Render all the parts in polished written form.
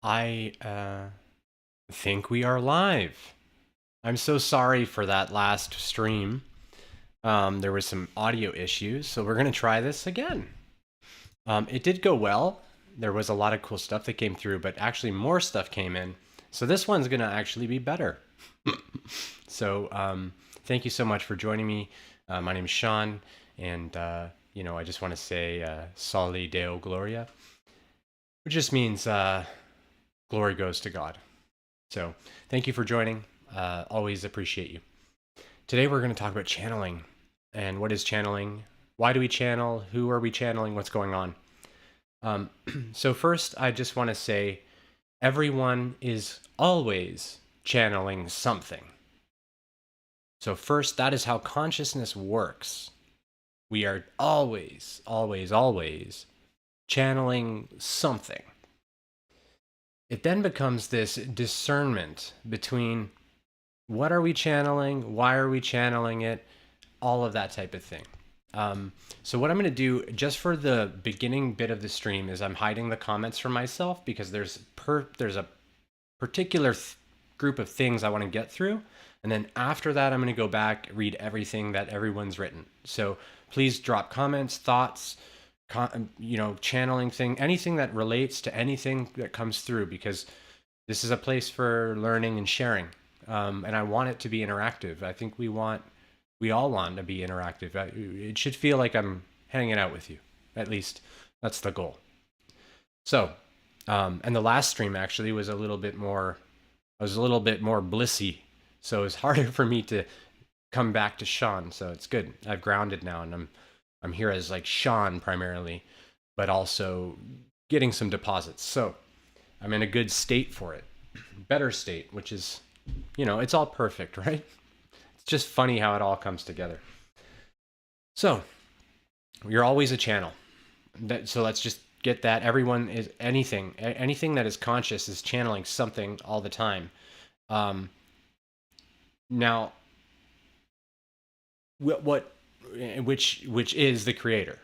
I think we are live. I'm so sorry for that last stream. There was some audio issues, so we're going to try this again. It did go well. There was a lot of cool stuff that came through, but actually more stuff came in. So this one's going to actually be better. So thank you so much for joining me. My name is Sean, and I just want to say SOLI Deo GLORIA, which just means glory goes to God. So thank you for joining. Always appreciate you. Today we're going to talk about channeling. And what is channeling? Why do we channel? Who are we channeling? What's going on? So first, I just want to say everyone is always channeling something. So first, that is how consciousness works. We are always, always, always channeling something. It then becomes this discernment between what are we channeling, why are we channeling it, all of that type of thing. So what I'm going to do just for the beginning bit of the stream is I'm hiding the comments from myself because there's a particular group of things I want to get through. And then after that, I'm going to go back, read everything that everyone's written. So please drop comments, thoughts, channeling thing, anything that relates to anything that comes through, because this is a place for learning and sharing. And I want it to be interactive. I think we all want to be interactive. It should feel like I'm hanging out with you. At least that's the goal. So, and the last stream actually was a little bit more blissy. So it's harder for me to come back to Sean. So it's good. I've grounded now, and I'm here as like Sean primarily, but also getting some deposits. So I'm in a good state for it. Better state, which is, it's all perfect, right? It's just funny how it all comes together. So you're always a channel. So let's just get that. Everyone is anything that is conscious is channeling something all the time. Now, which is the creator.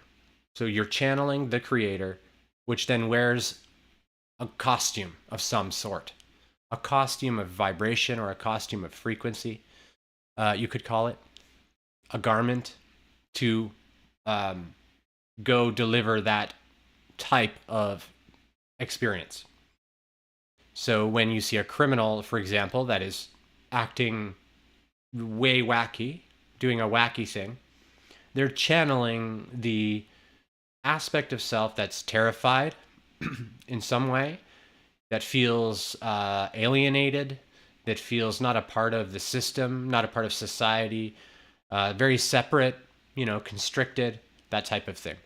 So you're channeling the creator, which then wears a costume of some sort, a costume of vibration or a costume of frequency. You could call it a garment to go deliver that type of experience. So when you see a criminal, for example, that is acting way wacky, doing a wacky thing, they're channeling the aspect of self that's terrified in some way, that feels alienated, that feels not a part of the system, not a part of society, very separate, constricted, that type of thing.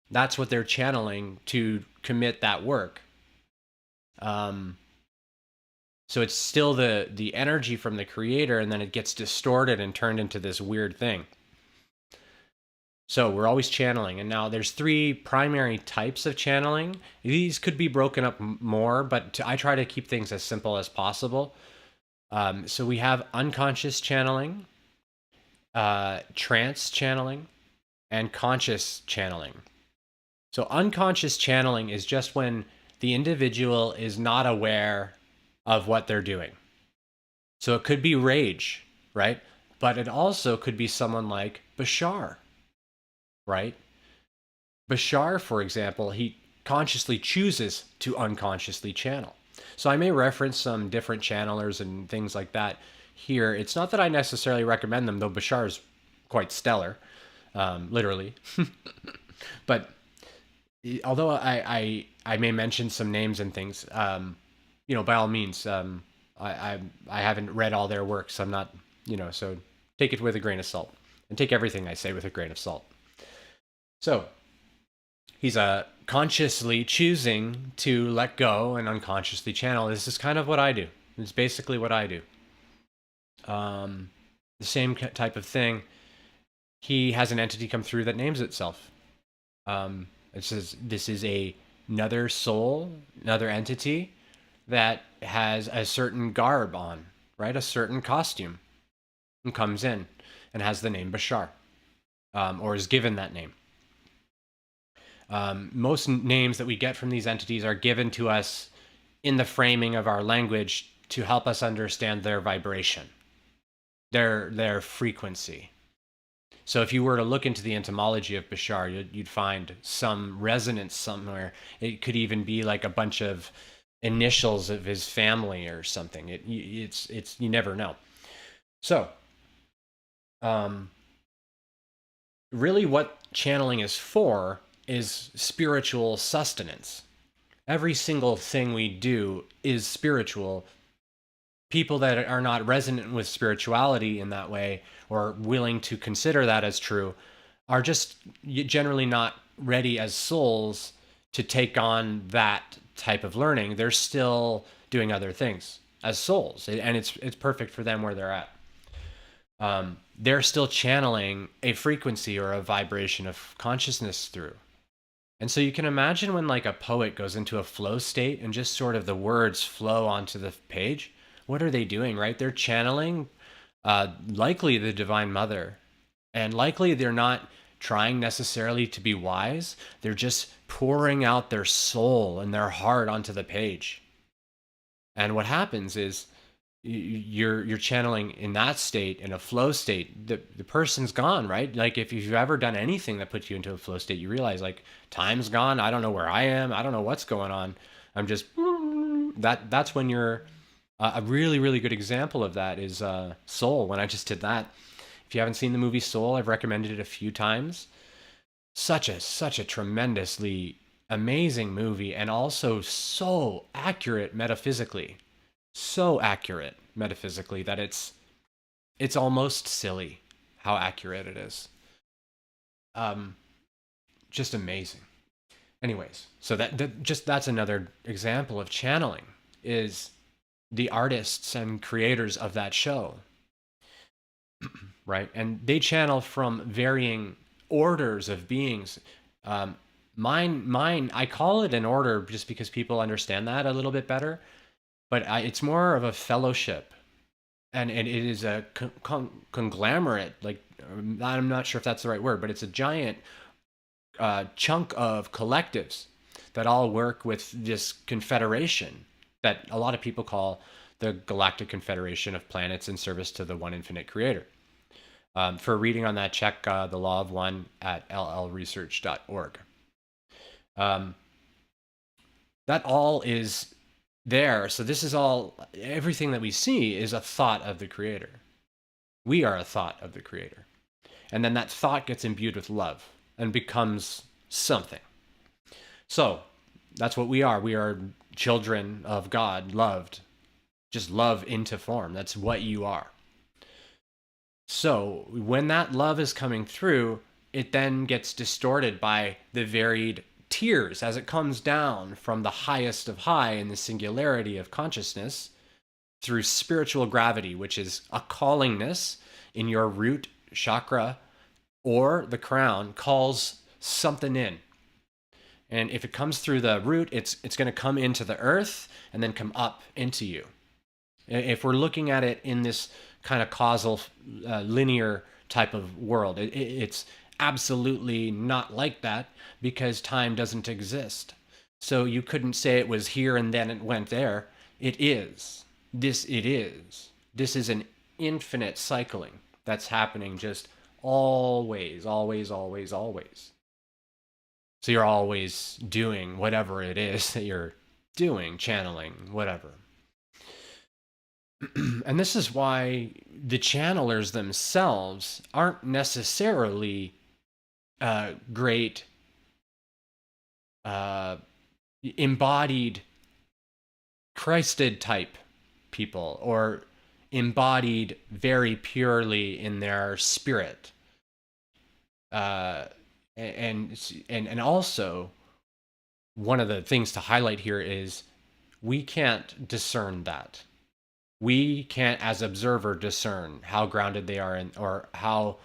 That's what they're channeling to commit that work. So it's still the energy from the creator, and then it gets distorted and turned into this weird thing. So we're always channeling. And now there's 3 primary types of channeling. These could be broken up more, but I try to keep things as simple as possible. So we have unconscious channeling, trance channeling, and conscious channeling. So unconscious channeling is just when the individual is not aware of what they're doing. So it could be rage, right? But it also could be someone like Bashar, right? Bashar, for example, he consciously chooses to unconsciously channel. So I may reference some different channelers and things like that here. It's not that I necessarily recommend them, though Bashar is quite stellar, literally. But although I may mention some names and things, by all means, I haven't read all their work, so I'm not, so take it with a grain of salt, and take everything I say with a grain of salt. So he's consciously choosing to let go and unconsciously channel. This is kind of what I do. It's basically what I do. The same type of thing. He has an entity come through that names itself. It says this is another soul, another entity that has a certain garb on, right? A certain costume, and comes in and has the name Bashar, or is given that name. Most names that we get from these entities are given to us in the framing of our language to help us understand their vibration, their frequency. So if you were to look into the etymology of Bashar, you'd find some resonance somewhere. It could even be like a bunch of initials of his family or something. It's you never know. So, really what channeling is for is spiritual sustenance. Every single thing we do is spiritual. People that are not resonant with spirituality in that way or willing to consider that as true are just generally not ready as souls to take on that type of learning. They're still doing other things as souls, and it's perfect for them where they're at. They're still channeling a frequency or a vibration of consciousness through. And so you can imagine when like a poet goes into a flow state and just sort of the words flow onto the page. What are they doing, right? They're channeling likely the Divine Mother. And likely they're not trying necessarily to be wise. They're just pouring out their soul and their heart onto the page. And what happens is you're channeling in that state, in a flow state. The person's gone, right? Like if you've ever done anything that puts you into a flow state, you realize like time's gone. I don't know where I am. I don't know what's going on. I'm just that's when you're a really, really good example of that is Soul, when I just did that. If you haven't seen the movie Soul, I've recommended it a few times. Such a tremendously amazing movie, and also so accurate metaphysically. So accurate metaphysically that it's almost silly how accurate it is. Just amazing. Anyways, so that's another example of channeling, is the artists and creators of that show, right? And they channel from varying orders of beings. Mine, I call it an order just because people understand that a little bit better, but it's more of a fellowship, and it is a conglomerate. Like, I'm not sure if that's the right word, but it's a giant chunk of collectives that all work with this confederation that a lot of people call the Galactic Confederation of Planets in service to the One Infinite Creator. For reading on that, check The Law of One at llresearch.org. That all is there. So this is all, everything that we see is a thought of the Creator. We are a thought of the Creator. And then that thought gets imbued with love and becomes something. So that's what we are. We are children of God, loved. Just love into form. That's what you are. So when that love is coming through, it then gets distorted by the varied tiers as it comes down from the highest of high in the singularity of consciousness through spiritual gravity, which is a callingness in your root chakra, or the crown calls something in. And if it comes through the root, it's going to come into the earth and then come up into you. If we're looking at it in this kind of causal, linear type of world, it's absolutely not like that, because time doesn't exist. So you couldn't say it was here and then it went there. It is. This is an infinite cycling that's happening just always, always, always, always. So you're always doing whatever it is that you're doing, channeling, whatever. And this is why the channelers themselves aren't necessarily great embodied Christed type people, or embodied very purely in their spirit. And also, one of the things to highlight here is we can't discern that. We can't, as observer, discern how grounded they are in, or how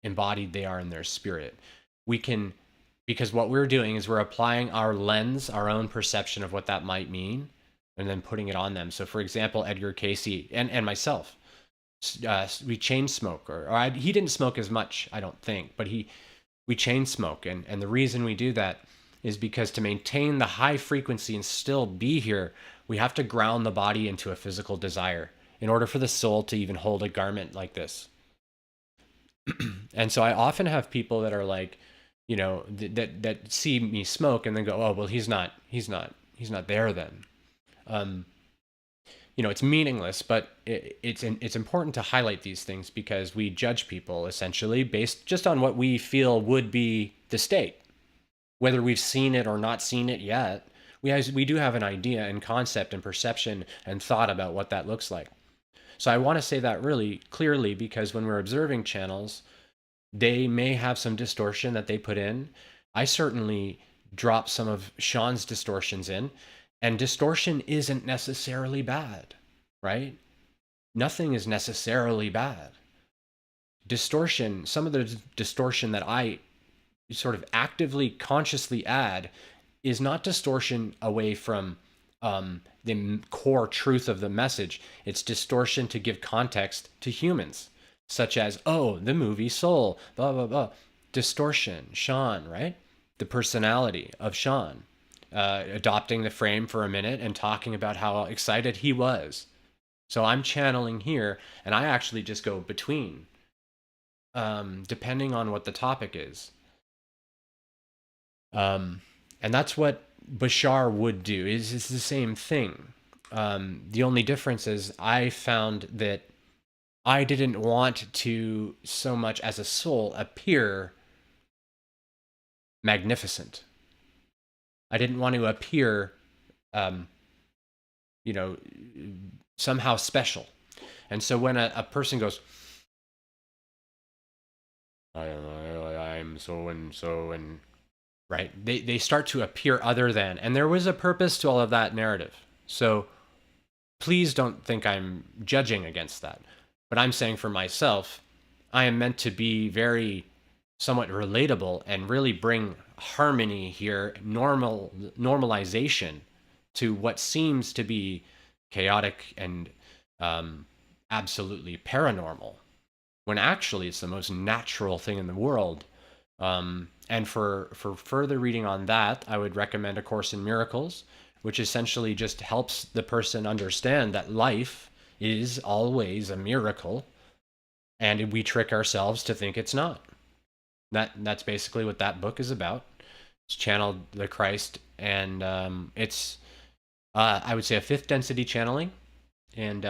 embodied they are in their spirit. We can, because what we're doing is we're applying our lens, our own perception of what that might mean, and then putting it on them. So for example, Edgar Casey and myself, we chain smoke, he didn't smoke as much, I don't think, but we chain smoke. And the reason we do that is because to maintain the high frequency and still be here, we have to ground the body into a physical desire in order for the soul to even hold a garment like this. And so I often have people that are like, you know, that see me smoke and then go, oh, well, he's not there then. You know, it's meaningless, but it's important to highlight these things because we judge people essentially based just on what we feel would be the state. Whether we've seen it or not seen it yet, we do have an idea and concept and perception and thought about what that looks like. So I want to say that really clearly because when we're observing channels, they may have some distortion that they put in. I certainly drop some of Sean's distortions in, and distortion isn't necessarily bad, right? Nothing is necessarily bad. Distortion, some of the distortion that I sort of actively, consciously add is not distortion away from the core truth of the message. It's distortion to give context to humans, such as, oh, the movie Soul, blah, blah, blah. Distortion, Sean, right? The personality of Sean, adopting the frame for a minute and talking about how excited he was. So I'm channeling here, and I actually just go between, depending on what the topic is. And that's what Bashar would do. It's the same thing. The only difference is I found that I didn't want to so much as a soul appear magnificent. I didn't want to appear, you know, somehow special. And so when a person goes, I'm so and so and right, they start to appear other than, and there was a purpose to all of that narrative. So please don't think I'm judging against that. But I'm saying for myself, I am meant to be very somewhat relatable and really bring harmony here, normalization to what seems to be chaotic and absolutely paranormal, when actually it's the most natural thing in the world. And for further reading on that, I would recommend A Course in Miracles, which essentially just helps the person understand that life is always a miracle, and we trick ourselves to think it's not. That's basically what that book is about. It's channeled the Christ, and it's I would say a fifth density channeling, and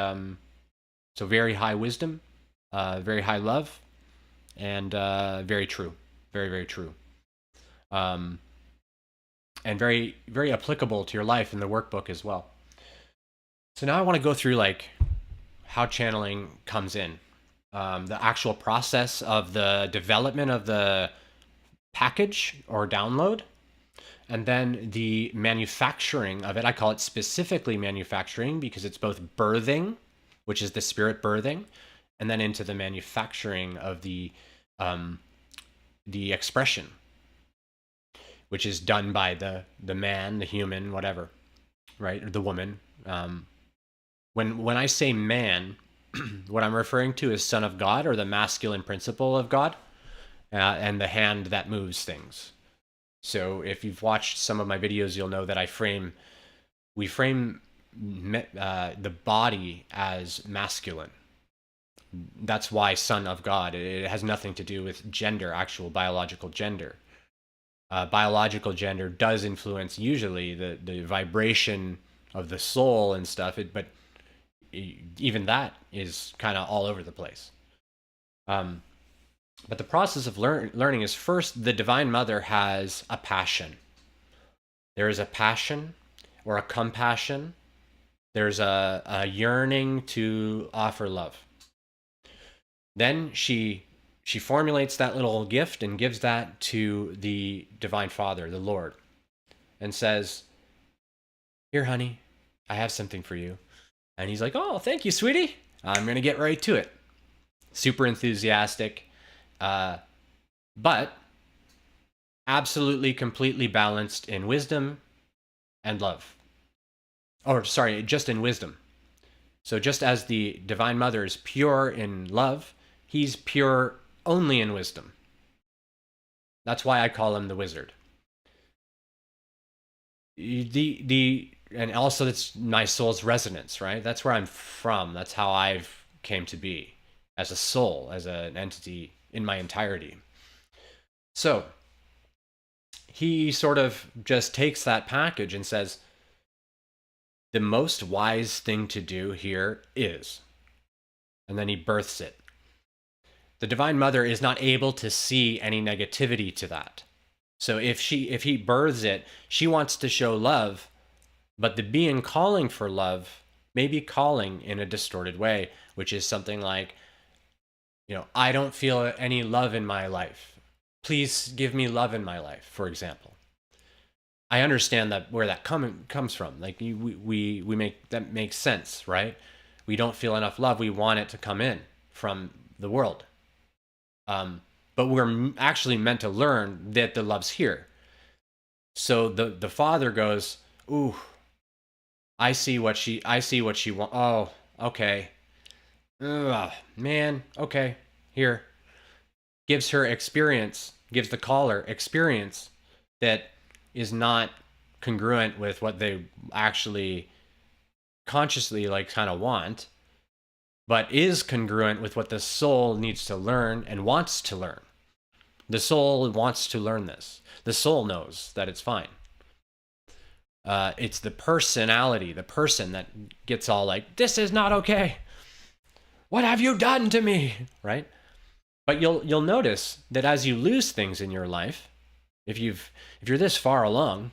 so very high wisdom, very high love, and very true, very, very true, and very, very applicable to your life in the workbook as well. So now I want to go through like how channeling comes in, the actual process of the development of the package or download, and then the manufacturing of it. I call it specifically manufacturing because it's both birthing, which is the spirit birthing, and then into the manufacturing of the expression, which is done by the man, the human, whatever, right, or the woman. When I say man, what I'm referring to is Son of God, or the masculine principle of God, and the hand that moves things. So if you've watched some of my videos, you'll know that we frame the body as masculine. That's why Son of God. It has nothing to do with gender, actual biological gender. Biological gender does influence usually the vibration of the soul and stuff, but even that is kind of all over the place. But the process of learning is, first, the Divine Mother has a passion. There is a passion or a compassion. There's a yearning to offer love. Then she formulates that little gift and gives that to the Divine Father, the Lord, and says, "Here, honey, I have something for you." And he's like, "Oh, thank you, sweetie. I'm going to get right to it." Super enthusiastic, but absolutely, completely balanced in wisdom and love. Or, sorry, just in wisdom. So just as the Divine Mother is pure in love, he's pure only in wisdom. That's why I call him the wizard. And also it's my soul's resonance, right? That's where I'm from. That's how I've came to be as a soul, as an entity in my entirety. So he sort of just takes that package and says, the most wise thing to do here is, and then he births it. The Divine Mother is not able to see any negativity to that. So if he births it, she wants to show love, but the being calling for love may be calling in a distorted way, which is something like, I don't feel any love in my life. Please give me love in my life, for example. I understand that where that comes from. Like we make that makes sense, right? We don't feel enough love. We want it to come in from the world. But we're actually meant to learn that the love's here. So the father goes, ooh, I see what she wants. Oh, okay. Ugh, man, okay. Here. Gives her experience, gives the caller experience that is not congruent with what they actually consciously kind of want, but is congruent with what the soul needs to learn and wants to learn. The soul wants to learn this. The soul knows that it's fine. It's the personality, the person that gets all like, this is not okay. What have you done to me? Right? But you'll notice that as you lose things in your life, if you're this far along,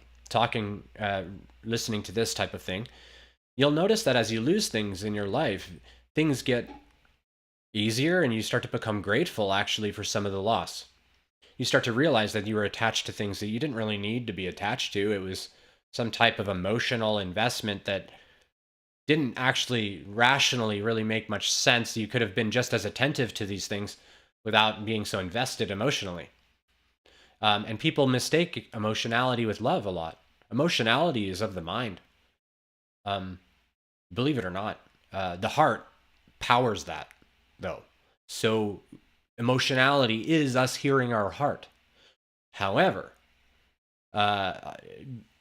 listening to this type of thing, you'll notice that as you lose things in your life, things get easier and you start to become grateful actually for some of the loss. You start to realize that you were attached to things that you didn't really need to be attached to. It was some type of emotional investment that didn't actually rationally really make much sense. You could have been just as attentive to these things without being so invested emotionally. And people mistake emotionality with love a lot. Emotionality is of the mind. Believe it or not, the heart powers that, though. So emotionality is us hearing our heart. However,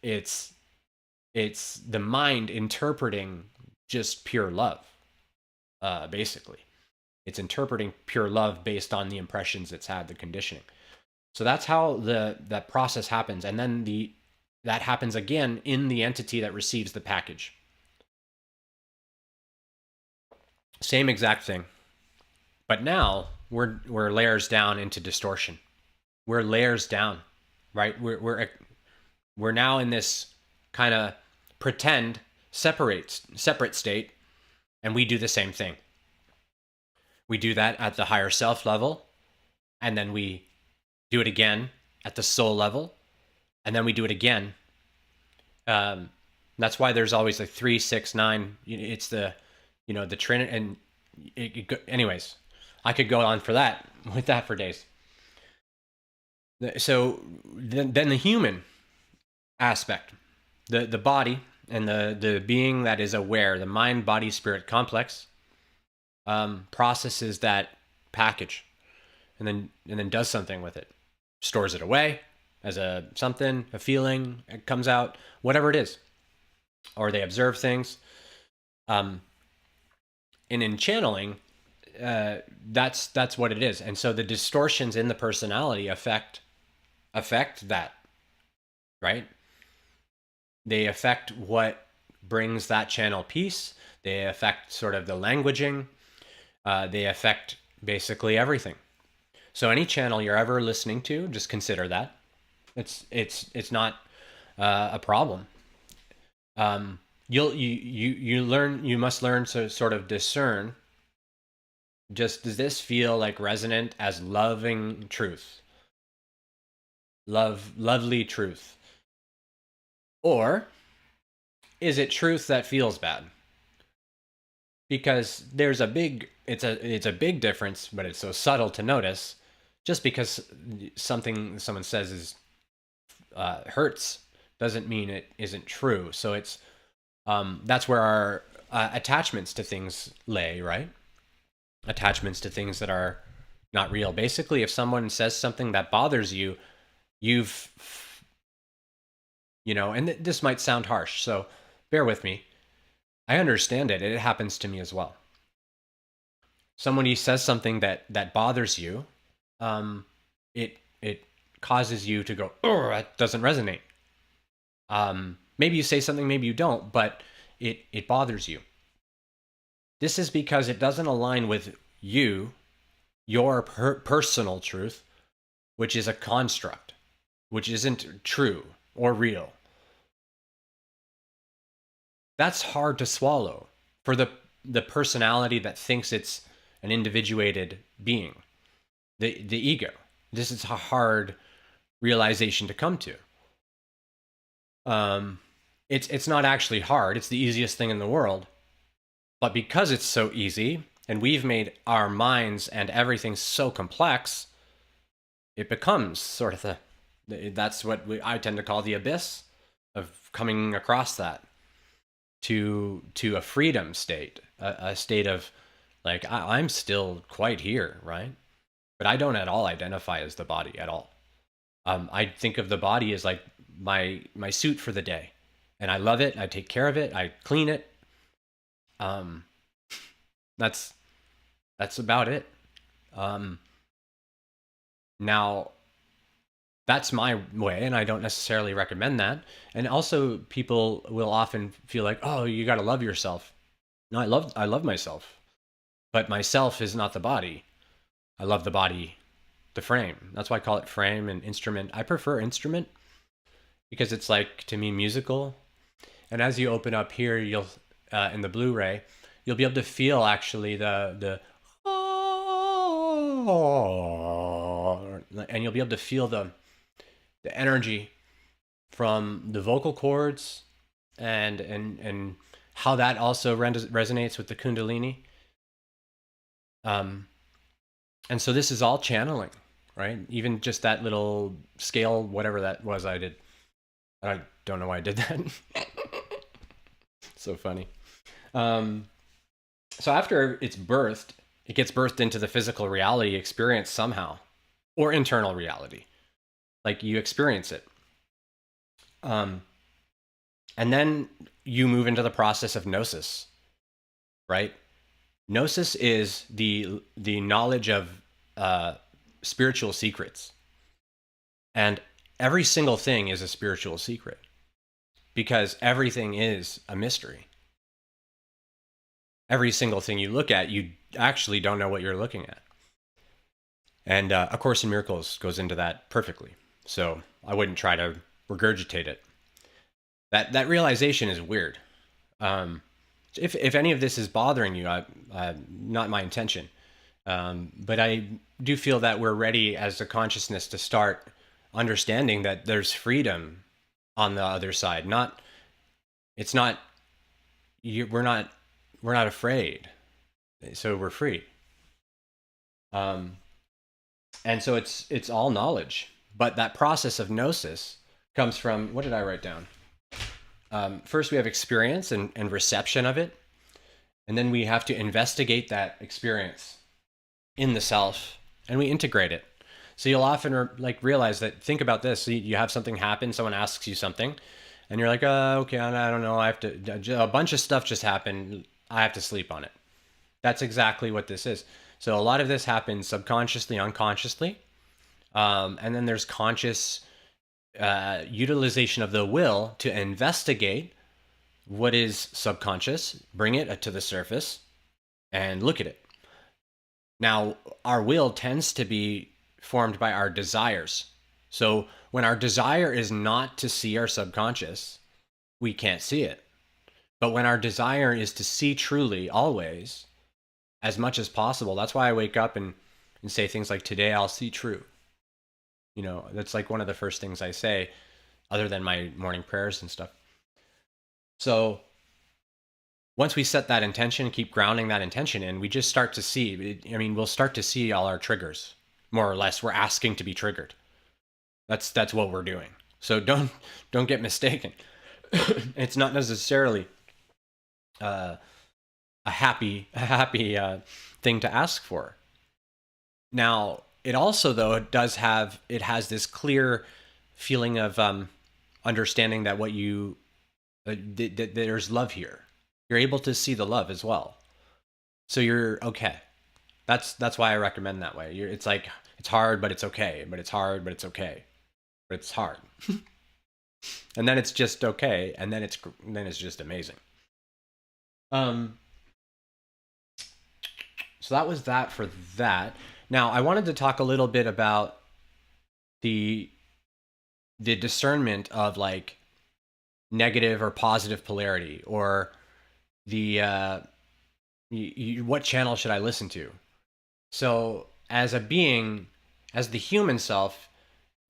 it's the mind interpreting just pure love, basically. It's interpreting pure love based on the impressions it's had, the conditioning. So that's how that process happens. And then that happens again in the entity that receives the package. Same exact thing. But now we're layers down into distortion. We're layers down, right? We're now in this kind of pretend separate state, and we do the same thing. We do that at the higher self level, and then we do it again at the soul level, and then we do it again. That's why there's always like 3, 6, 9. It's the Trinity, and anyways, I could go on with that for days. So then the human aspect, the body and the being that is aware, the mind, body, spirit complex, processes that package, and then does something with it, stores it away as a feeling, it comes out, whatever it is, or they observe things. And in channeling, that's what it is. And so the distortions in the personality affect that, right? They affect what brings that channel peace. They affect sort of the languaging. They affect basically everything. So any channel you're ever listening to, just consider that. It's not a problem. You must learn to sort of discern. Just, does this feel like resonant as loving truth? Lovely truth. Or is it truth that feels bad? Because there's it's a big difference, but it's so subtle to notice. Just because something someone says is hurts doesn't mean it isn't true. So it's that's where our attachments to things lay, right? Attachments to things that are not real. Basically, if someone says something that bothers you, you've And this might sound harsh, so bear with me. I understand it. It happens to me as well. Somebody says something that bothers you, it causes you to go, oh, that doesn't resonate. Maybe you say something, maybe you don't, but it bothers you. This is because it doesn't align with you, your personal truth, which is a construct, which isn't true or real. That's hard to swallow for the personality that thinks it's an individuated being, the ego. This is a hard realization to come to. It's not actually hard. It's the easiest thing in the world. But because it's so easy, and we've made our minds and everything so complex, it becomes sort of that's what I tend to call the abyss of coming across that to a freedom state, a state of like, I'm still quite here, right? But I don't at all identify as the body at all. I think of the body as like my suit for the day, and I love it. I take care of it. I clean it. That's about it. Now, that's my way, and I don't necessarily recommend that. And also, people will often feel like, oh, you got to love yourself. No, I love myself, but myself is not the body. I love the body, the frame. That's why I call it frame and instrument. I prefer instrument because it's like, to me, musical. And as you open up here, you'll in the Blu-ray, you'll be able to feel actually the and you'll be able to feel the energy from the vocal cords and how that also resonates with the Kundalini. And so this is all channeling, right? Even just that little scale, whatever that was, I did. I don't know why I did that. So funny. So after it's birthed, it gets birthed into the physical reality experience somehow, or internal reality. Like you experience it. And then you move into the process of gnosis, right? Gnosis is the knowledge of spiritual secrets. And every single thing is a spiritual secret because everything is a mystery. Every single thing you look at, you actually don't know what you're looking at. And A Course in Miracles goes into that perfectly. So I wouldn't try to regurgitate it. That realization is weird. If any of this is bothering you, not my intention. But I do feel that we're ready as a consciousness to start understanding that there's freedom on the other side. We're not afraid, so we're free. And so it's all knowledge. But that process of gnosis comes from, what did I write down? First, we have experience and reception of it. And then we have to investigate that experience in the self, and we integrate it. So you'll often realize that, think about this. So you have something happen, someone asks you something, and you're like, okay, I don't know. A bunch of stuff just happened. I have to sleep on it. That's exactly what this is. So a lot of this happens subconsciously, unconsciously. And then there's conscious utilization of the will to investigate what is subconscious, bring it to the surface, and look at it. Now, our will tends to be formed by our desires. So when our desire is not to see our subconscious, we can't see it. But when our desire is to see truly, always, as much as possible, that's why I wake up and say things like, today I'll see true. That's like one of the first things I say, other than my morning prayers and stuff. So once we set that intention, keep grounding that intention in, we just start to see, we'll start to see all our triggers, more or less. We're asking to be triggered. That's what we're doing. So don't get mistaken. It's not necessarily a happy thing to ask for. Now, it also, though, it has this clear feeling of understanding that there's love here. You're able to see the love as well. So you're okay. That's why I recommend that way. It's like, it's hard, but it's okay. But it's hard, but it's okay. But it's hard. And then it's just okay. And then it's just amazing. So that was that for that. Now I wanted to talk a little bit about the discernment of like negative or positive polarity, or the what channel should I listen to? So as a being, as the human self,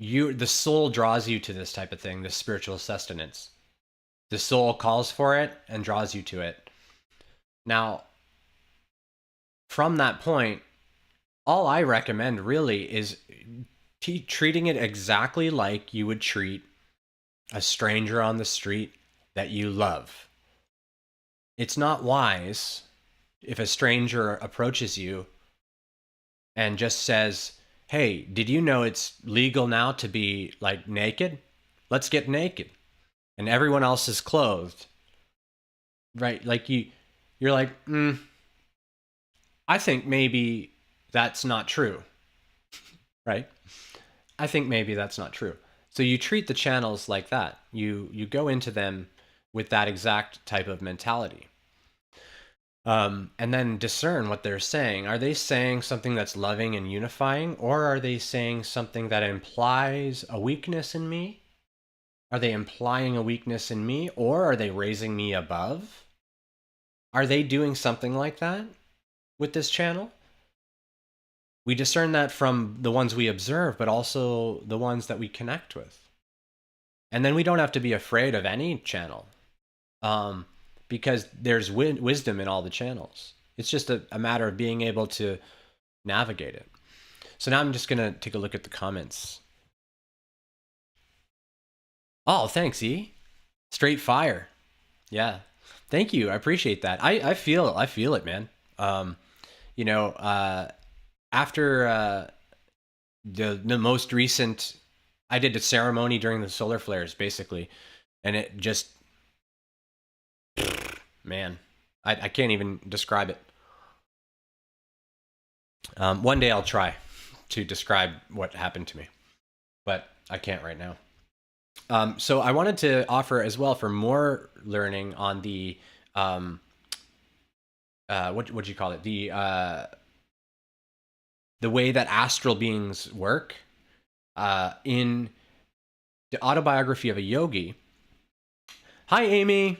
the soul draws you to this type of thing, this spiritual sustenance. The soul calls for it and draws you to it. Now, from that point, all I recommend really is treating it exactly like you would treat a stranger on the street that you love. It's not wise if a stranger approaches you and just says, hey, did you know it's legal now to be like naked? Let's get naked. And everyone else is clothed. Right? Like you're like, I think maybe that's not true. Right? I think maybe that's not true. So you treat the channels like that. You go into them with that exact type of mentality. And then discern what they're saying. Are they saying something that's loving and unifying, or are they saying something that implies a weakness in me? Are they implying a weakness in me, or are they raising me above? Are they doing something like that with this channel? We discern that from the ones we observe, but also the ones that we connect with. And then we don't have to be afraid of any channel. Because there's wisdom in all the channels. It's just a matter of being able to navigate it. So now I'm just going to take a look at the comments. Oh, thanks, E. Straight fire. Yeah. Thank you. I appreciate that. I feel it, man. After the most recent, I did a ceremony during the solar flares, basically. And it just, man, I can't even describe it. One day I'll try to describe what happened to me, but I can't right now. So I wanted to offer as well, for more learning on the, what do you call it? The way that astral beings work, in the Autobiography of a Yogi. Hi, Amy.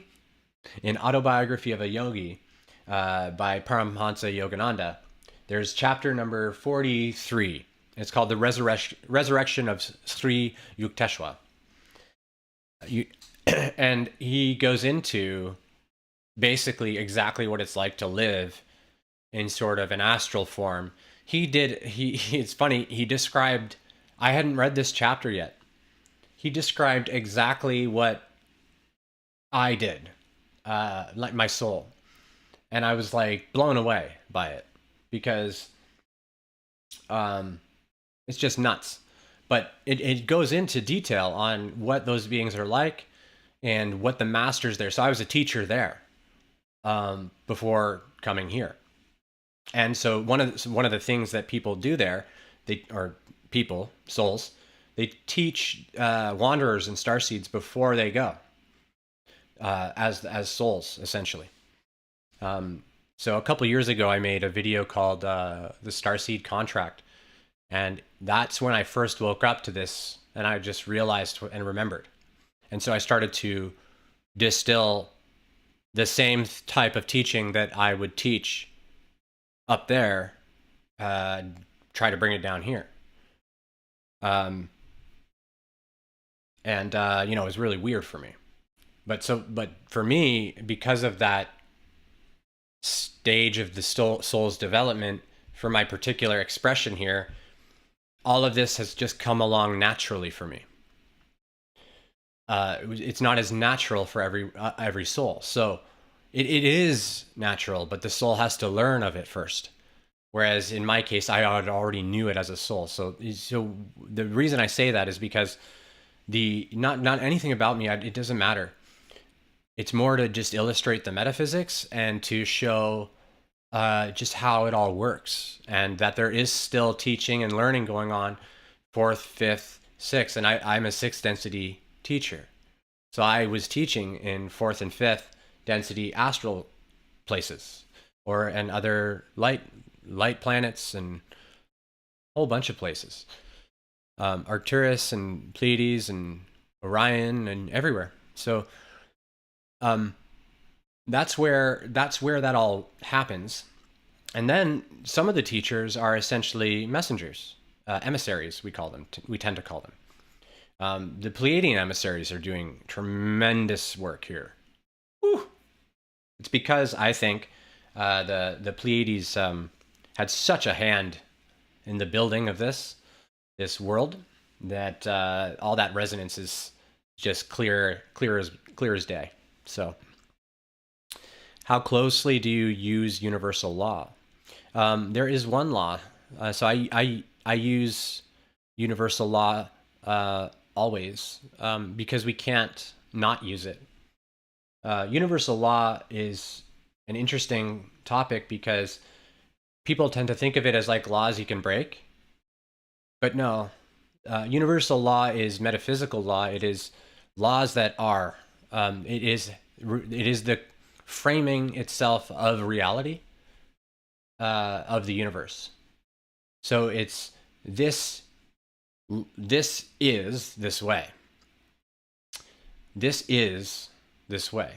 In Autobiography of a Yogi, by Paramahansa Yogananda, there's chapter number 43. It's called The Resurrection of Sri Yukteswar. And he goes into basically exactly what it's like to live in sort of an astral form. It's funny, he described, I hadn't read this chapter yet. He described exactly what I did. Like my soul. And I was like blown away by it, because it's just nuts. But it goes into detail on what those beings are like and what the masters there. So I was a teacher there before coming here. And so one of the things that people do there, souls, they teach wanderers and starseeds before they go. As souls, essentially. So a couple years ago, I made a video called the Starseed Contract, and that's when I first woke up to this, and I just realized and remembered. And so I started to distill the same type of teaching that I would teach up there, try to bring it down here. It was really weird for me. But for me, because of that stage of the soul's development, for my particular expression here, all of this has just come along naturally for me. It's not as natural for every soul. So it is natural, but the soul has to learn of it first. Whereas in my case, I already knew it as a soul. So the reason I say that is because the not anything about me. It doesn't matter. It's more to just illustrate the metaphysics and to show just how it all works, and that there is still teaching and learning going on, fourth, fifth, sixth, and I'm a sixth density teacher. So I was teaching in fourth and fifth density astral places, and other light planets and a whole bunch of places, Arcturus and Pleiades and Orion and everywhere. So that's where that all happens. And then some of the teachers are essentially messengers, emissaries, we tend to call them. The Pleiadian emissaries are doing tremendous work here. Whew. It's because I think the Pleiades had such a hand in the building of this world that all that resonance is just clear as day. So, how closely do you use universal law? There is one law. So I use universal law always, because we can't not use it. Universal law is an interesting topic because people tend to think of it as like laws you can break. But no, universal law is metaphysical law. It is laws that are. It is the framing itself of reality, of the universe. So it's this is this way. This is this way.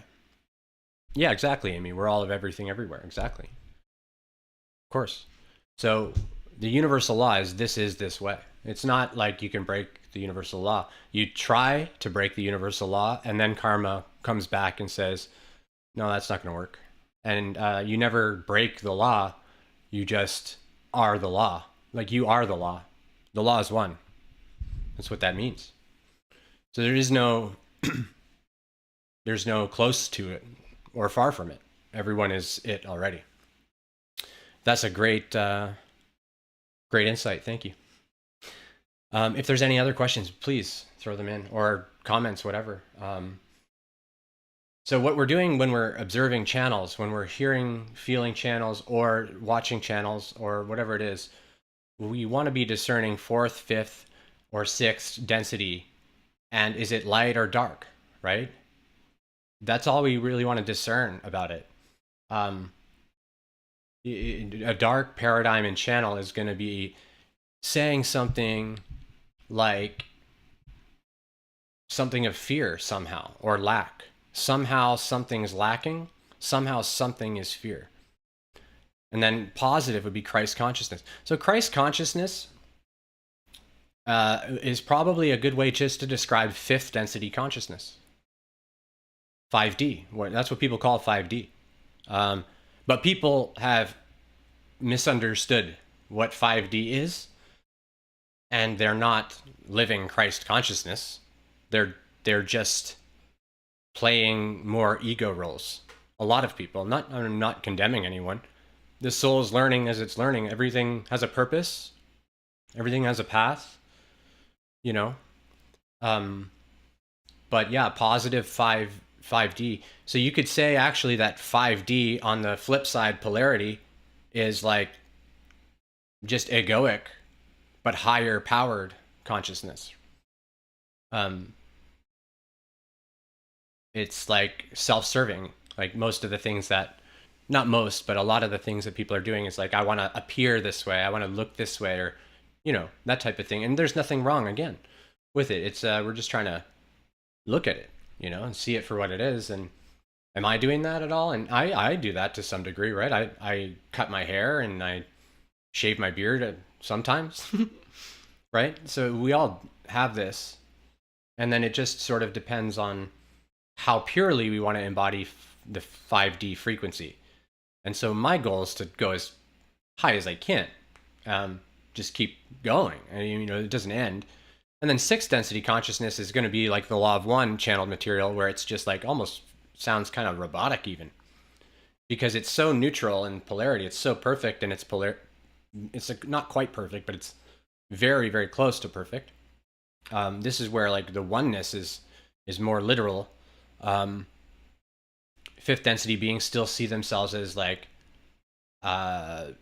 Yeah, exactly, Amy. We're all of everything everywhere. Exactly. Of course. So the universal law is this way. It's not like you can break the universal law. You try to break the universal law, and then karma comes back and says, no, that's not going to work. And you never break the law. You just are the law. Like, you are the law. The law is one. That's what that means. So there is no there's no close to it or far from it. Everyone is it already. That's a great insight. Thank you. If there's any other questions, please throw them in, or comments, whatever. So what we're doing when we're observing channels, when we're hearing, feeling channels, or watching channels, or whatever it is, we want to be discerning fourth, fifth, or sixth density. And is it light or dark, right? That's all we really want to discern about it. A dark paradigm and channel is going to be saying something like something of fear somehow, or lack. Somehow something's lacking. Somehow something is fear. And then positive would be Christ consciousness. So Christ consciousness is probably a good way just to describe fifth density consciousness. 5D. That's what people call 5D. But people have misunderstood what 5D is, and they're not living Christ consciousness. They're just playing more ego roles. A lot of people. I'm not condemning anyone. The soul is learning as it's learning. Everything has a purpose. Everything has a path. You know. But yeah, positive 5D. So you could say actually that 5D on the flip side polarity is like just egoic, but higher powered consciousness. It's like self-serving. Like most of the things that, not most, but a lot of the things that people are doing is like, I want to appear this way. I want to look this way, or, you know, that type of thing. And there's nothing wrong, again, with it. It's, we're just trying to look at it, you know, and see it for what it is. And am I doing that at all? And I do that to some degree, right? I cut my hair and I shave my beard sometimes, right? So we all have this. And then it just sort of depends on how purely we want to embody the 5D frequency. And so my goal is to go as high as I can. Just keep going. And, you know, it doesn't end. And then sixth density consciousness is going to be like the law of one channeled material, where it's just like almost sounds kind of robotic even, because it's so neutral in polarity. It's so perfect, and it's not quite perfect, but it's very, very close to perfect. This is where like the oneness is more literal. Um, fifth density beings still see themselves as like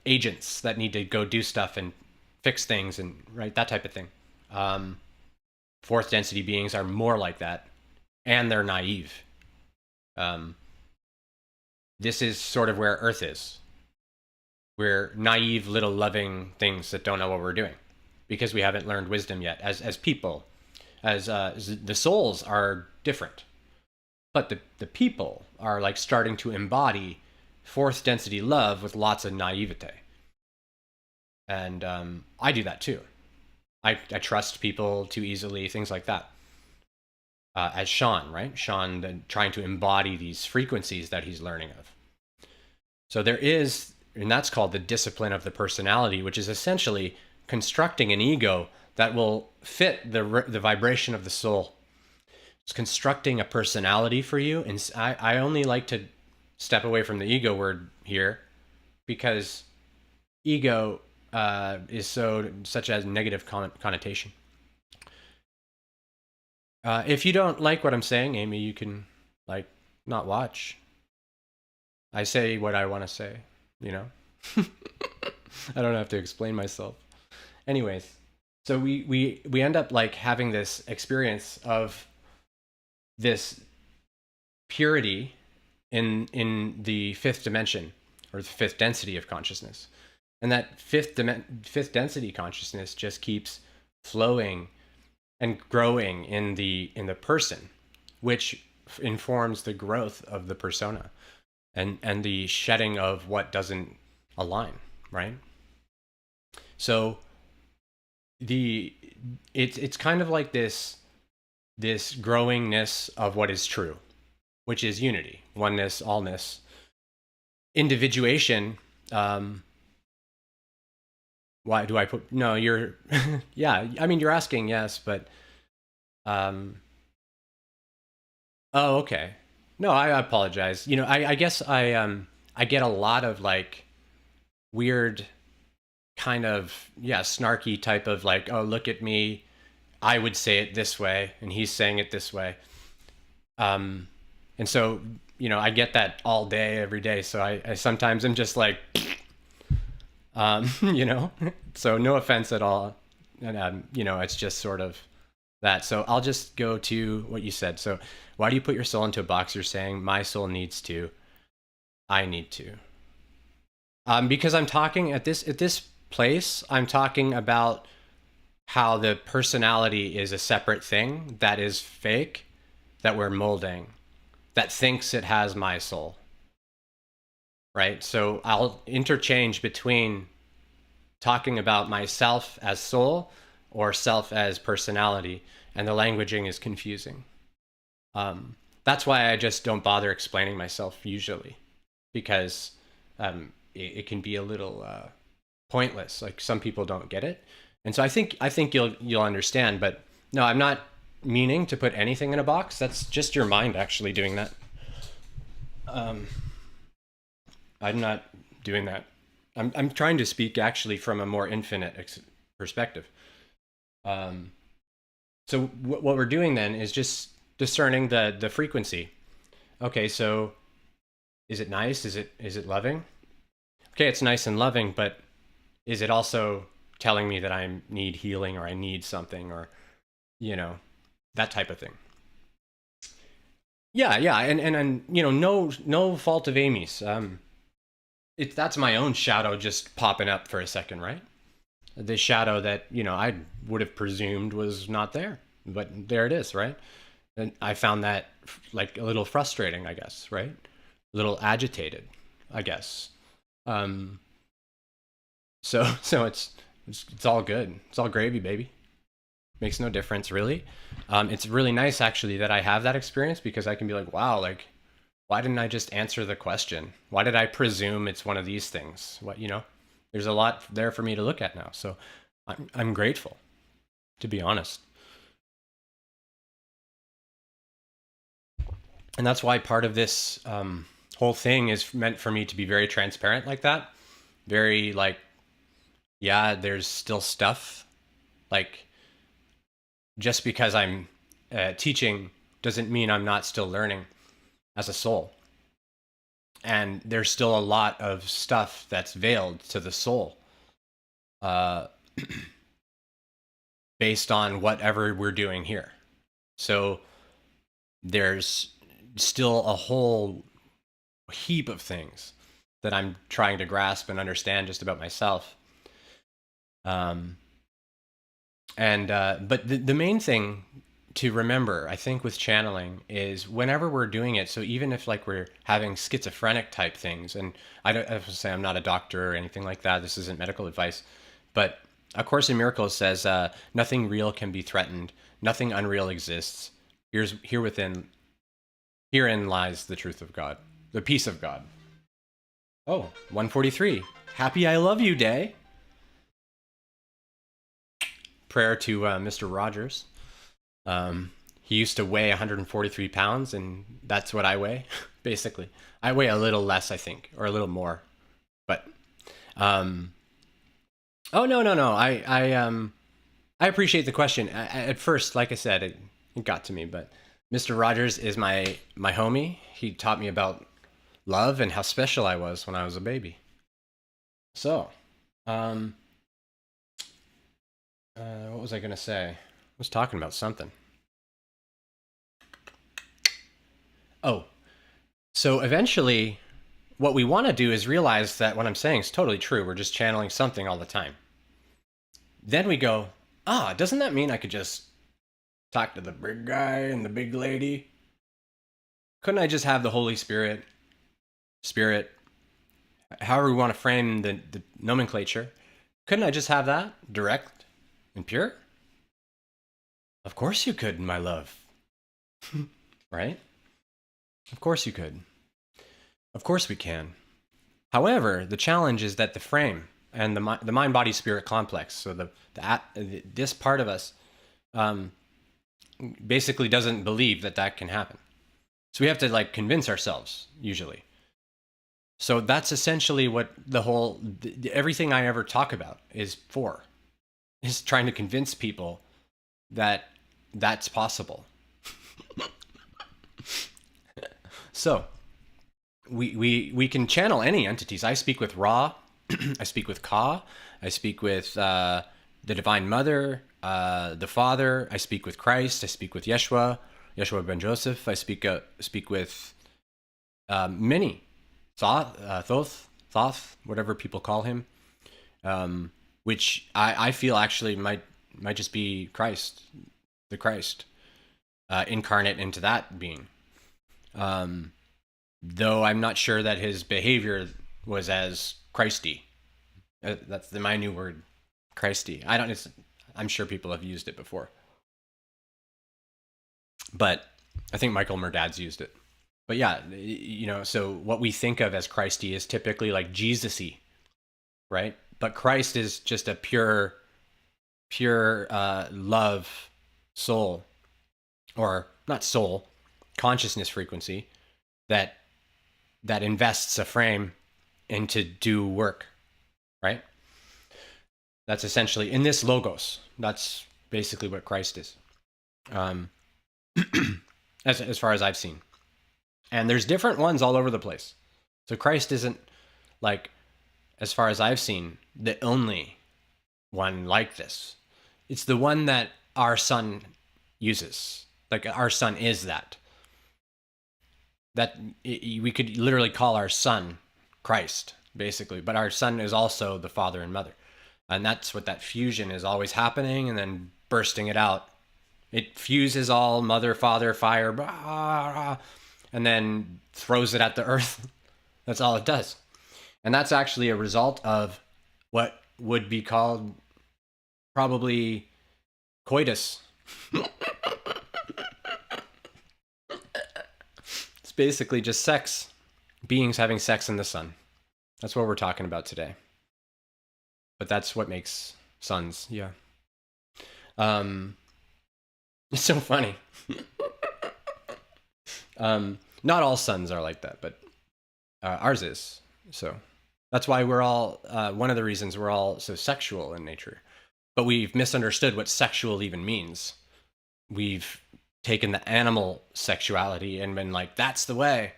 agents that need to go do stuff and fix things and right that type of thing. Um, fourth density beings are more like that, and they're naive. Um, this is sort of where Earth is. We're naive little loving things that don't know what we're doing because we haven't learned wisdom yet as people. As the souls are different, but the people are like starting to embody fourth density love with lots of naivete. And I do that too. I trust people too easily, things like that. As Sean, right? Sean trying to embody these frequencies that he's learning of. So there is, and that's called the discipline of the personality, which is essentially constructing an ego that will fit the vibration of the soul. It's constructing a personality for you. And I only like to step away from the ego word here because ego is such a negative connotation. If you don't like what I'm saying, Amy, you can like not watch. I say what I want to say, you know? I don't have to explain myself. Anyways, so we end up like having this experience of this purity in the fifth dimension or the fifth density of consciousness. And that fifth density consciousness just keeps flowing and growing in the person, which informs the growth of the persona and the shedding of what doesn't align, right? So it's kind of like this growingness of what is true, which is unity, oneness, allness, individuation. Why do I put no? You're yeah. I mean, you're asking yes, but oh, okay. No, I apologize. You know, I guess I get a lot of like weird kind of snarky type of like, oh, look at me, I would say it this way and he's saying it this way. And so, you know, I get that all day every day, so I sometimes am just like you know, so no offense at all. And you know, it's just sort of that. So I'll just go to what you said. So why do you put your soul into a box? You're saying my soul needs to, I need to. Because I'm talking at this place, I'm talking about how the personality is a separate thing that is fake, that we're molding, that thinks it has my soul. Right? So I'll interchange between talking about myself as soul or self as personality, and the languaging is confusing. That's why I just don't bother explaining myself usually, because it can be a little pointless. Like some people don't get it, and so I think you'll understand. But no, I'm not meaning to put anything in a box. That's just your mind actually doing that. I'm not doing that. I'm trying to speak actually from a more infinite perspective. So what we're doing then is just discerning the frequency. Okay, so is it nice? Is it loving? Okay, it's nice and loving, but is it also telling me that I need healing or I need something, or you know, that type of thing? Yeah, and you know, no fault of Amy's. That's my own shadow just popping up for a second, right? The shadow that, you know, I would have presumed was not there, but there it is, right? And I found that like a little frustrating, I guess, right? A little agitated, I guess. So it's all good. It's all gravy, baby. Makes no difference, really. It's really nice actually that I have that experience, because I can be like, wow, like, why didn't I just answer the question? Why did I presume it's one of these things? What, you know, there's a lot there for me to look at now. So I'm grateful, to be honest. And that's why part of this whole thing is meant for me to be very transparent like that. Very like, yeah, there's still stuff like just because I'm teaching doesn't mean I'm not still learning as a soul. And there's still a lot of stuff that's veiled to the soul uh, based on whatever we're doing here. So there's still a whole heap of things that I'm trying to grasp and understand just about myself. But the main thing to remember, I think, with channeling is whenever we're doing it. So even if like we're having schizophrenic type things, and I have to say I'm not a doctor or anything like that. This isn't medical advice, but A Course in Miracles says nothing real can be threatened. Nothing unreal exists. Herein lies the truth of God, the peace of God. Oh, 143. Happy I love you day. Prayer to Mr. Rogers. He used to weigh 143 pounds, and that's what I weigh, basically. I weigh a little less, I think, or a little more. But, oh, no. I appreciate the question. At first, like I said, it got to me, but Mr. Rogers is my homie. He taught me about love and how special I was when I was a baby. So, what was I going to say? I was talking about something. Oh, so eventually what we want to do is realize that what I'm saying is totally true. We're just channeling something all the time. Then we go, doesn't that mean I could just talk to the big guy and the big lady? Couldn't I just have the Holy Spirit, however we want to frame the nomenclature? Couldn't I just have that direct and pure? Of course you could, my love. Right? Of course you could. Of course we can. However, the challenge is that the frame and the mind-body-spirit complex, so this part of us basically doesn't believe that can happen. So we have to like convince ourselves, usually. So that's essentially what everything I ever talk about is trying to convince people that that's possible. So we can channel any entities. I speak with Ra, I speak with Ka, I speak with the Divine Mother, the Father, I speak with Christ, I speak with Yeshua ben Joseph, I speak with many, Thoth, whatever people call him, which I feel actually might just be Christ, the Christ, incarnate into that being. Though I'm not sure that his behavior was as Christy. That's my new word, Christy. I'm sure people have used it before, but I think Michael Murdad's used it. But yeah, so what we think of as Christy is typically like Jesus-y, right? But Christ is just a pure love soul, or not soul, consciousness frequency that invests a frame into do work, right? That's essentially in this logos. That's basically what Christ is, as far as I've seen. And there's different ones all over the place. So Christ isn't, like, as far as I've seen, the only one like this. It's the one that our sun uses. Like, our sun is that. We could literally call our sun Christ, basically. But our sun is also the Father and Mother. And that's what that fusion is always happening and then bursting it out. It fuses all Mother, Father, fire, blah, and then throws it at the earth. That's all it does. And that's actually a result of what would be called probably coitus. It's basically just sex. Beings having sex in the sun. That's what we're talking about today. But that's what makes suns, yeah. It's so funny. Not all suns are like that, but ours is. So that's why we're all, one of the reasons we're all so sexual in nature. But we've misunderstood what sexual even means. we've taken the animal sexuality and been like, that's the way.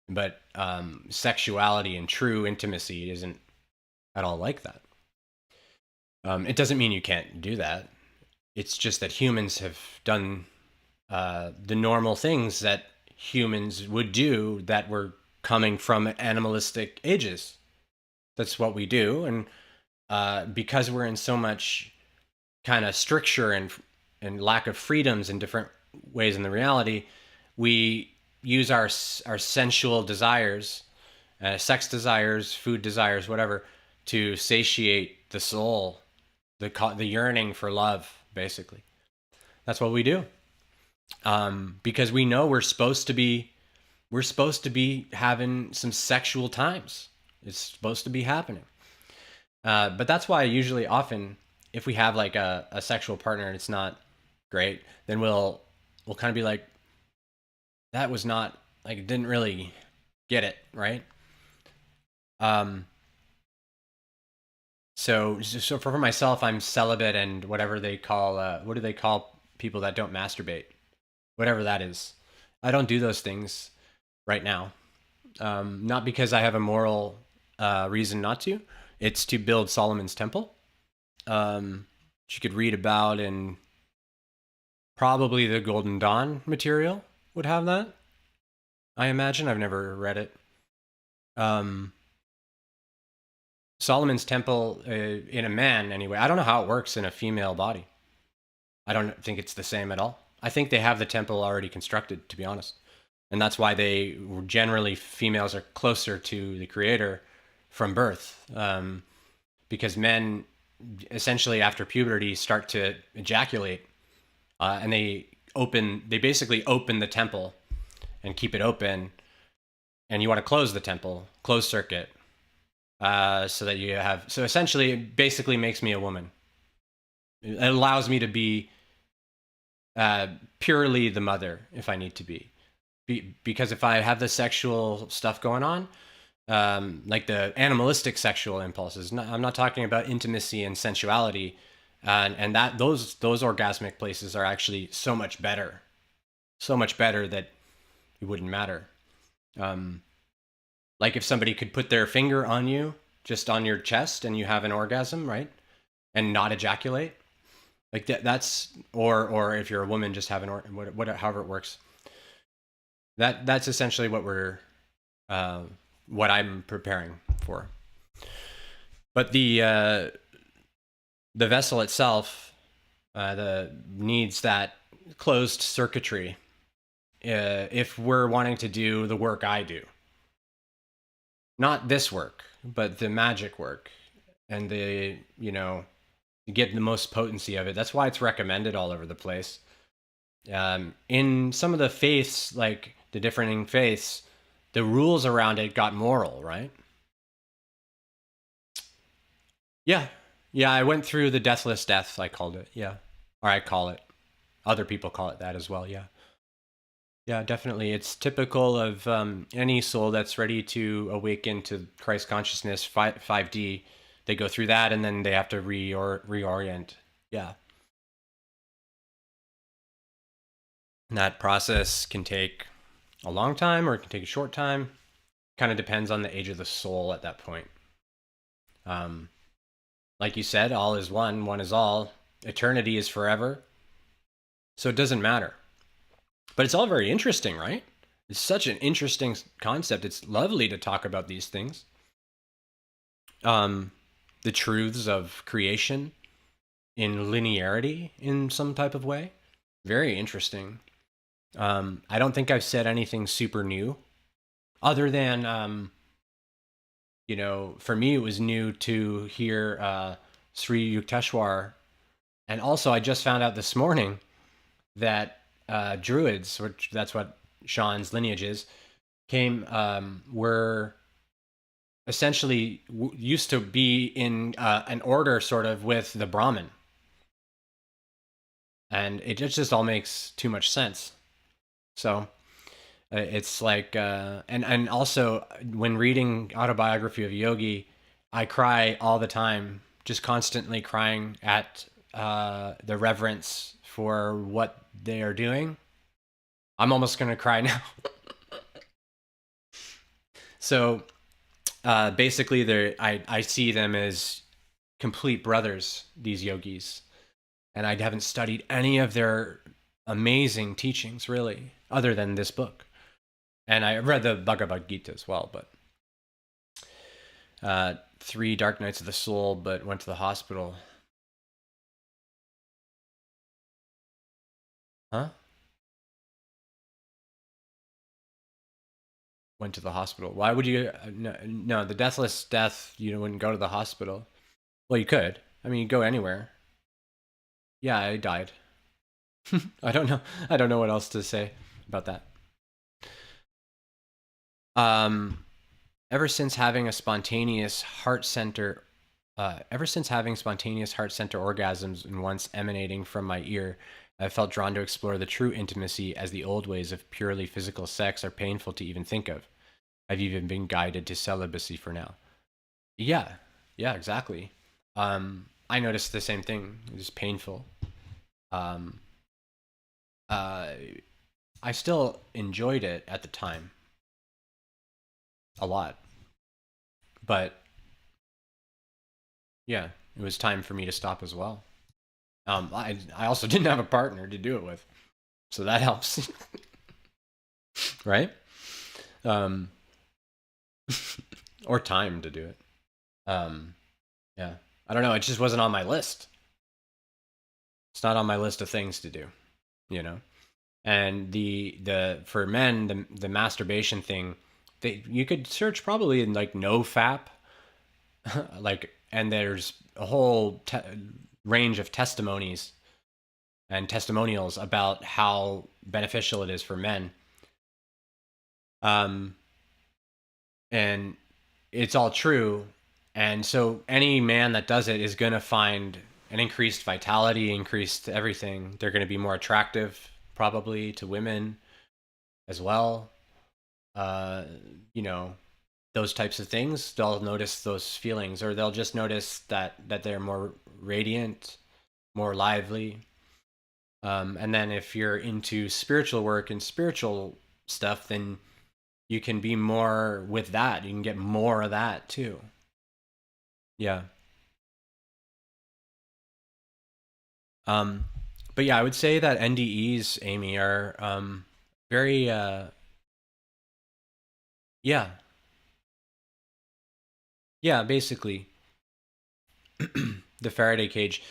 But sexuality and true intimacy isn't at all like that. It doesn't mean you can't do that. It's just that humans have done the normal things that humans would do that were coming from animalistic ages. That's what we do. And because we're in so much kind of stricture and lack of freedoms in different ways in the reality, we use our sensual desires, sex desires, food desires, whatever, to satiate the soul, the yearning for love, basically. That's what we do. Because we know we're supposed to be having some sexual times. It's supposed to be happening. But that's why usually often if we have like a sexual partner and it's not great, then we'll kind of be like, that was not, like, didn't really get it, right? So for myself, I'm celibate and whatever they call, what do they call people that don't masturbate? Whatever that is. I don't do those things right now. Not because I have a moral reason not to. It's to build Solomon's temple. Which you could read about in probably the Golden Dawn material would have that. I imagine. I've never read it. Solomon's temple in a man, anyway. I don't know how it works in a female body. I don't think it's the same at all. I think they have the temple already constructed, to be honest. And that's why they generally, females are closer to the creator from birth. Because men, essentially after puberty, start to ejaculate. And they basically open the temple and keep it open. And you want to close the temple, close circuit. So that you have, so essentially it basically makes me a woman. It allows me to be purely the mother if I need to be. Because if I have the sexual stuff going on, like the animalistic sexual impulses, I'm not talking about intimacy and sensuality, and that those orgasmic places are actually so much better that it wouldn't matter. Like if somebody could put their finger on you, just on your chest, and you have an orgasm, right? And not ejaculate. Like that's, or if you're a woman, just have however it works. That's essentially what I'm preparing for. But the vessel itself, needs that closed circuitry. If we're wanting to do the work I do. Not this work, but the magic work and to get the most potency of it. That's why it's recommended all over the place. In some of the faiths, like the differing faiths, the rules around it got moral, right? Yeah. Yeah, I went through the deathless death, I called it. Yeah. Or I call it. Other people call it that as well, yeah. Yeah, definitely. It's typical of any soul that's ready to awaken to Christ consciousness, 5D. They go through that and then they have to reorient. Yeah. And that process can take a long time or it can take a short time. Kind of depends on the age of the soul at that point. Like you said, all is one, one is all. Eternity is forever. So it doesn't matter. But it's all very interesting, right? It's such an interesting concept. It's lovely to talk about these things. The truths of creation in linearity in some type of way. Very interesting. I don't think I've said anything super new other than, for me, it was new to hear Sri Yukteswar. And also I just found out this morning that Druids, which that's what Sean's lineage is, were essentially used to be in an order sort of with the Brahmin. And it just all makes too much sense. So it's like, and also when reading Autobiography of a Yogi, I cry all the time, just constantly crying at the reverence for what they are doing. I'm almost going to cry now. So basically, I see them as complete brothers, these yogis. And I haven't studied any of their amazing teachings, really, other than this book. And I read the Bhagavad Gita as well, but 3 dark nights of the soul, but went to the hospital. Huh? Went to the hospital. Why would you? No, the deathless death, you wouldn't go to the hospital. Well, you could. I mean, you go anywhere. Yeah, I died. I don't know. I don't know what else to say about that. Ever since having spontaneous heart center orgasms and once emanating from my ear, I felt drawn to explore the true intimacy, as the old ways of purely physical sex are painful to even think of. I've even been guided to celibacy for now. Yeah, exactly. I noticed the same thing. It was painful. I still enjoyed it at the time. A lot. But yeah, it was time for me to stop as well. I also didn't have a partner to do it with, so that helps. Right? Or time to do it. Yeah. I don't know, it just wasn't on my list. It's not on my list of things to do, you know? And for men, the masturbation thing, you could search probably in like NoFap, like, and there's a whole range of testimonies and testimonials about how beneficial it is for men. And it's all true. And so any man that does it is going to find an increased vitality, increased everything. They're going to be more attractive, probably, to women as well. You know, those types of things. They'll notice those feelings, or they'll just notice that they're more radiant, more lively. And then if you're into spiritual work and spiritual stuff, then you can be more with that. You can get more of that too. Yeah. But yeah, I would say that NDEs, Amy, are very yeah. Yeah, basically. The Faraday cage.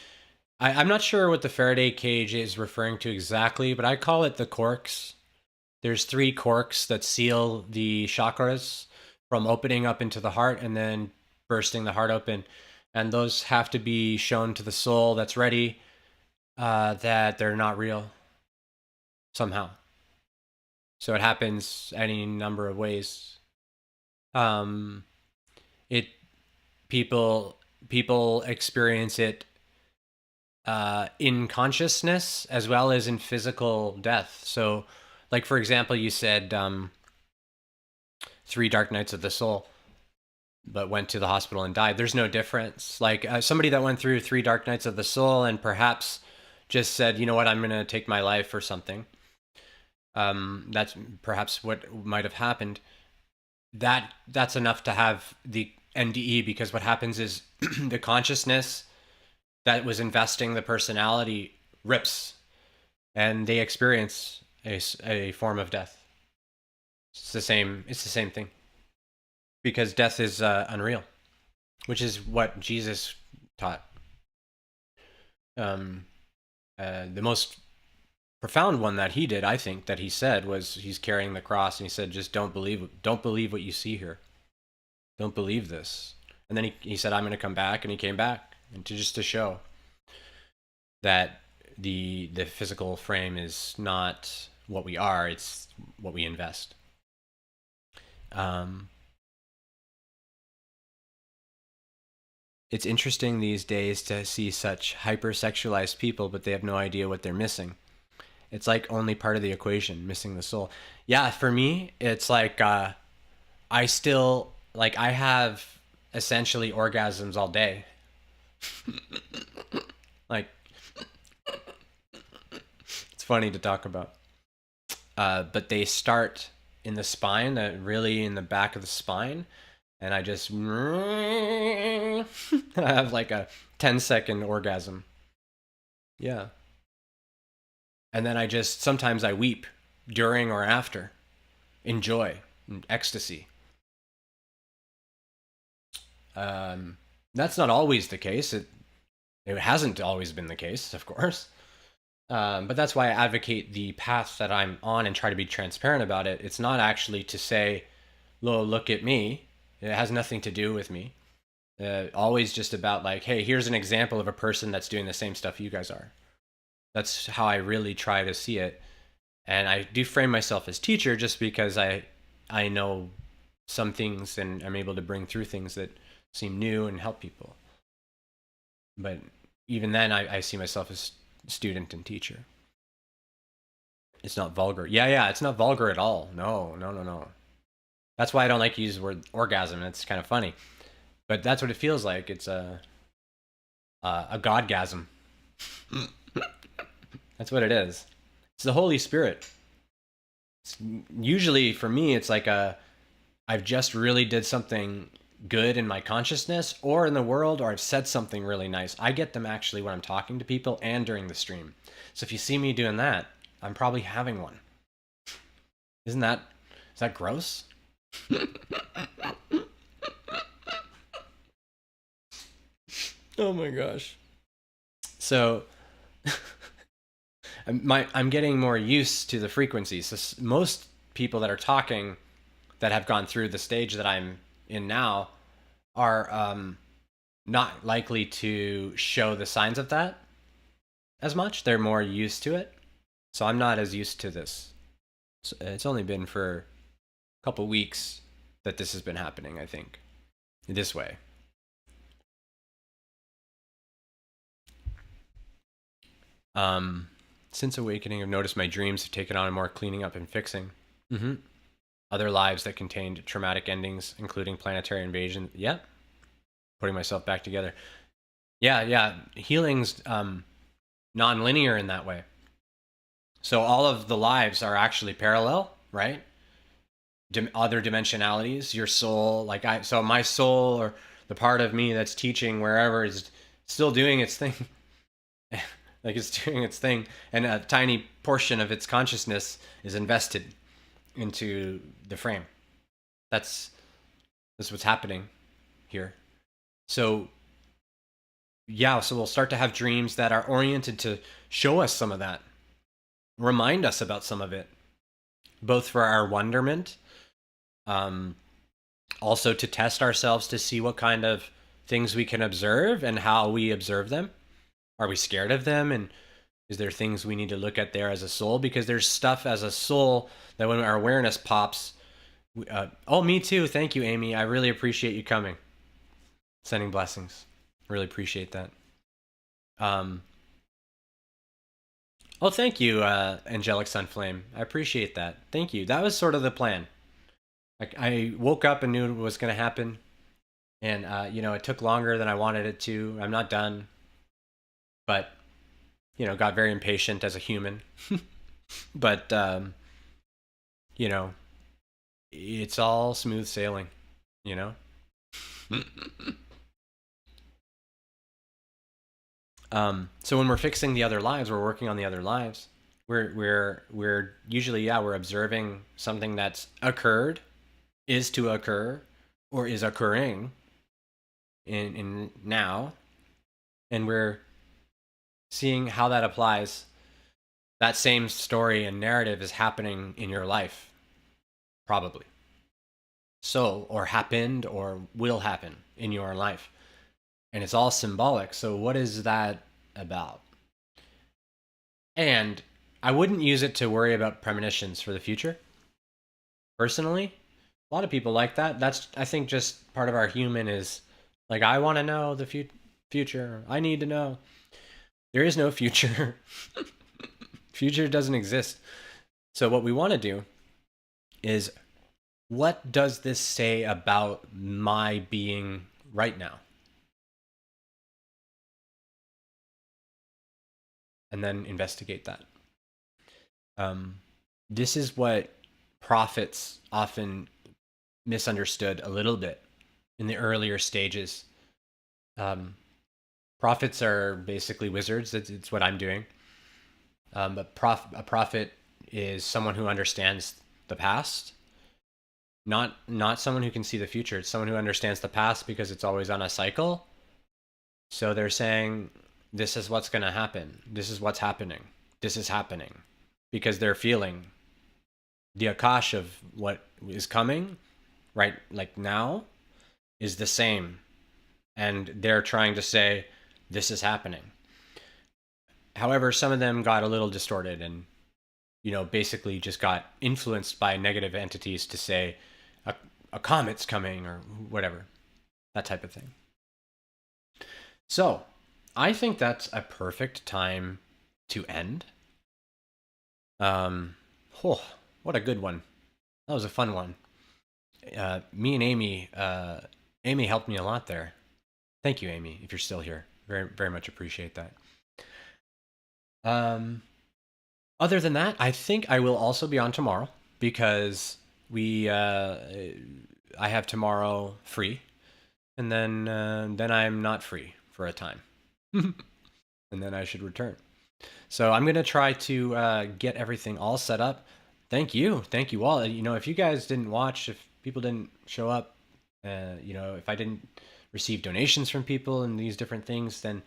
I'm not sure what the Faraday cage is referring to exactly, but I call it the corks. There's 3 corks that seal the chakras from opening up into the heart and then bursting the heart open. And those have to be shown to the soul that's ready that they're not real somehow. So it happens any number of ways. It people experience it in consciousness as well as in physical death. So, like, for example, you said 3 dark nights of the soul, but went to the hospital and died. There's no difference. Like somebody that went through 3 dark nights of the soul and perhaps just said, you know what, I'm going to take my life or something. That's perhaps what might have happened. That's enough to have the NDE, because what happens is the consciousness that was investing the personality rips, and they experience a form of death. It's the same thing, because death is unreal, which is what Jesus taught. The most profound one that he did, I think, that he said was, he's carrying the cross, and he said, just don't believe what you see here. Don't believe this. And then he said, I'm going to come back, and he came back, and to show that the physical frame is not what we are, it's what we invest. It's interesting these days to see such hypersexualized people, but they have no idea what they're missing. It's like only part of the equation, missing the soul. Yeah, for me, it's like I have essentially orgasms all day. Like, funny to talk about. But they start in the spine, really in the back of the spine. And I just, I have like a 10-second orgasm. Yeah. And then sometimes I weep during or after, in joy and ecstasy. That's not always the case. It hasn't always been the case, of course. But that's why I advocate the path that I'm on and try to be transparent about it. It's not actually to say, look at me. It has nothing to do with me. Always just about like, hey, here's an example of a person that's doing the same stuff you guys are. That's how I really try to see it. And I do frame myself as teacher just because I know some things and I'm able to bring through things that seem new and help people. But even then, I see myself as student and teacher. It's not vulgar. Yeah, it's not vulgar at all. No. That's why I don't like to use the word orgasm. It's kind of funny. But that's what it feels like. It's a godgasm. That's what it is. It's the Holy Spirit. Usually for me, it's like I've just really did something good in my consciousness or in the world, or I've said something really nice. I get them actually when I'm talking to people and during the stream. So if you see me doing that, I'm probably having one. Is that gross? Oh my gosh. So I'm getting more used to the frequencies. So most people that are talking that have gone through the stage that I'm in now are not likely to show the signs of that as much. They're more used to it. So I'm not as used to this. It's only been for a couple weeks that this has been happening, I think, this way. Since awakening, I've noticed my dreams have taken on more cleaning up and fixing. Other lives that contained traumatic endings, including planetary invasion. Yeah. Putting myself back together. Yeah. Healing's non-linear in that way. So all of the lives are actually parallel, right? Other dimensionalities, your soul, so my soul or the part of me that's teaching wherever is still doing its thing. Like it's doing its thing, and a tiny portion of its consciousness is invested into the frame. That's what's happening here. So yeah, so we'll start to have dreams that are oriented to show us some of that, remind us about some of it, both for our wonderment, also to test ourselves to see what kind of things we can observe and how we observe them. Are we scared of them? And is there things we need to look at there as a soul? Because there's stuff as a soul that when our awareness pops, oh, me too. Thank you, Amy. I really appreciate you coming. Sending blessings. Really appreciate that. Oh, thank you, Angelic Sunflame. I appreciate that. Thank you. That was sort of the plan. Like I woke up and knew it was going to happen. And, it took longer than I wanted it to. I'm not done. But, got very impatient as a human. But, it's all smooth sailing, So when we're fixing the other lives, we're working on the other lives. We're usually, we're observing something that's occurred, is to occur, or is occurring in now. And we're seeing how that applies. That same story and narrative is happening in your life, probably. So, or happened or will happen in your life. And it's all symbolic. So what is that about? And I wouldn't use it to worry about premonitions for the future. Personally, a lot of people like that. That's, I think, just part of our human is like, I want to know the future. I need to know. There is no future. Future doesn't exist. So what we want to do is, what does this say about my being right now? And then investigate that. This is what prophets often misunderstood a little bit in the earlier stages. Prophets are basically wizards. It's what I'm doing. But a prophet is someone who understands the past, not someone who can see the future. It's someone who understands the past because it's always on a cycle. So they're saying, this is what's going to happen. This is what's happening. This is happening. Because they're feeling the akash of what is coming, right? Like now, is the same. And they're trying to say, this is happening. However, some of them got a little distorted and, basically just got influenced by negative entities to say a comet's coming or whatever, that type of thing. So I think that's a perfect time to end. What a good one. That was a fun one. Me and Amy helped me a lot there. Thank you, Amy, if you're still here. Very, very much appreciate that. Other than that, I think I will also be on tomorrow because I have tomorrow free, and then I'm not free for a time, and then I should return. So I'm gonna try to get everything all set up. Thank you all. If you guys didn't watch, if people didn't show up, if I didn't receive donations from people and these different things, then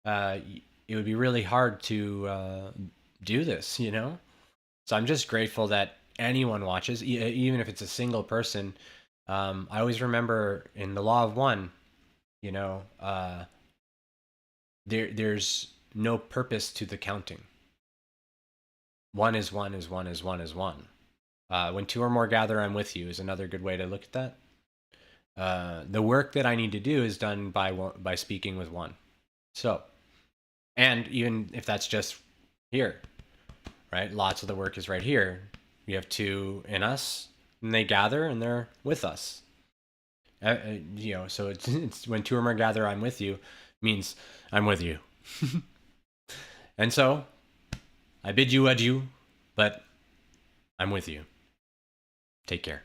it would be really hard to do this, So I'm just grateful that anyone watches, even if it's a single person. I always remember in the law of one, there's no purpose to the counting. One is one is one is one is one. When two or more gather, I'm with you is another good way to look at that. The work that I need to do is done by speaking with one. So, and even if that's just here, right? Lots of the work is right here. We have two in us, and they gather, and they're with us. So it's when two or more gather, I'm with you, means I'm with you. And so, I bid you adieu, but I'm with you. Take care.